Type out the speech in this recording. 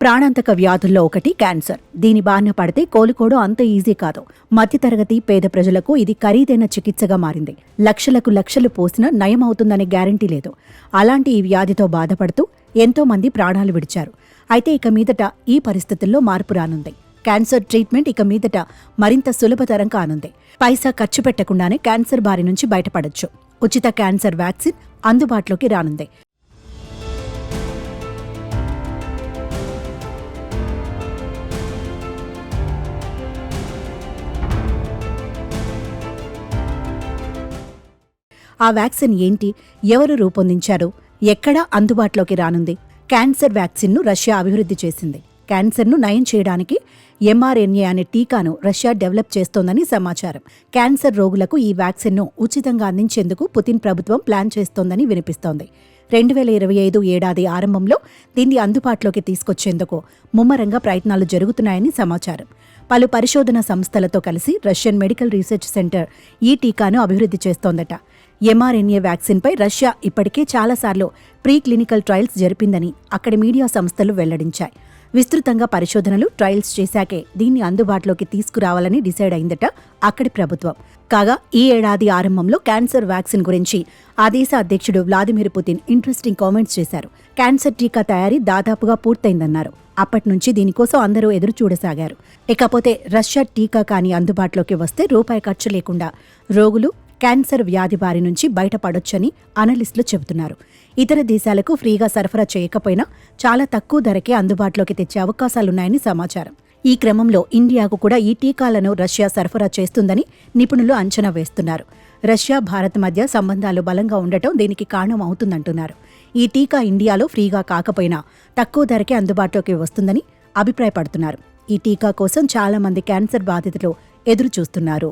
ప్రాణాంతక వ్యాధుల్లో ఒకటి క్యాన్సర్. దీని బారిన పడితే కోలుకోవడం అంత ఈజీ కాదు. మధ్యతరగతి పేద ప్రజలకు ఇది ఖరీదైన చికిత్సగా మారింది. లక్షలకు లక్షలు పోసినా నయం అవుతుందనే గ్యారంటీ లేదు. అలాంటి ఈ వ్యాధితో బాధపడుతూ ఎంతో మంది ప్రాణాలు విడిచారు. అయితే ఇక మీదట ఈ పరిస్థితుల్లో మార్పు రానుంది. క్యాన్సర్ ట్రీట్మెంట్ ఇక మీదట మరింత సులభతరం కానుంది. పైసా ఖర్చు పెట్టకుండానే క్యాన్సర్ బారి నుంచి బయటపడొచ్చు. ఉచిత క్యాన్సర్ వ్యాక్సిన్ అందుబాటులోకి రానుంది. ఆ వ్యాక్సిన్ ఏంటి, ఎవరు రూపొందించారు, ఎక్కడ అందుబాటులోకి రానుంది? క్యాన్సర్ వ్యాక్సిన్ను రష్యా అభివృద్ధి చేసింది. క్యాన్సర్ను నయం చేయడానికి ఎంఆర్ఎన్ఏ అనే టీకాను రష్యా డెవలప్ చేస్తోందని సమాచారం. క్యాన్సర్ రోగులకు ఈ వ్యాక్సిన్ను ఉచితంగా అందించేందుకు పుతిన్ ప్రభుత్వం ప్లాన్ చేస్తోందని వినిపిస్తోంది. 2025 ఏడాది ఆరంభంలో దీన్ని అందుబాటులోకి తీసుకొచ్చేందుకు ముమ్మరంగా ప్రయత్నాలు జరుగుతున్నాయని సమాచారం. పలు పరిశోధన సంస్థలతో కలిసి రష్యన్ మెడికల్ రీసెర్చ్ సెంటర్ ఈ టీకాను అభివృద్ధి చేస్తోందట. ఎంఆర్ఎన్ఏ వ్యాక్సిన్పై రష్యా ఇప్పటికే చాలాసార్లు ప్రీ క్లినికల్ ట్రయల్స్ జరిపిందని అక్కడి మీడియా సంస్థలు వెల్లడించాయి. విస్తృతంగా పరిశోధనలు, ట్రయల్స్ చేశాకే దీన్ని అందుబాటులోకి తీసుకురావాలని డిసైడ్ అయిందట అక్కడి ప్రభుత్వం. కాగా ఈ ఏడాది ఆరంభంలో క్యాన్సర్ వ్యాక్సిన్ గురించి ఆ దేశ అధ్యక్షుడు వ్లాదిమిర్ పుతిన్ ఇంట్రెస్టింగ్ కామెంట్స్ చేశారు. క్యాన్సర్ టీకా తయారీ దాదాపుగా పూర్తయిందన్నారు. అప్పట్నుంచి దీనికోసం అందరూ ఎదురు చూడసాగారు. ఇకపోతే రష్యా టీకా కానీ అందుబాటులోకి వస్తే రూపాయి ఖర్చు లేకుండా రోగులు క్యాన్సర్ వ్యాధి బారి నుంచి బయటపడొచ్చని అనలిస్టులు చెబుతున్నారు. ఇతర దేశాలకు ఫ్రీగా సరఫరా చేయకపోయినా చాలా తక్కువ ధరకే అందుబాటులోకి తెచ్చే అవకాశాలున్నాయని సమాచారం. ఈ క్రమంలో ఇండియాకు కూడా ఈ టీకాలను రష్యా సరఫరా చేస్తుందని నిపుణులు అంచనా వేస్తున్నారు. రష్యా, భారత్ మధ్య సంబంధాలు బలంగా ఉండటం దీనికి కారణం అవుతుందంటున్నారు. ఈ టీకా ఇండియాలో ఫ్రీగా కాకపోయినా తక్కువ ధరకే అందుబాటులోకి వస్తుందని అభిప్రాయపడుతున్నారు. ఈ టీకా కోసం చాలా మంది క్యాన్సర్ బాధితులు ఎదురు చూస్తున్నారు.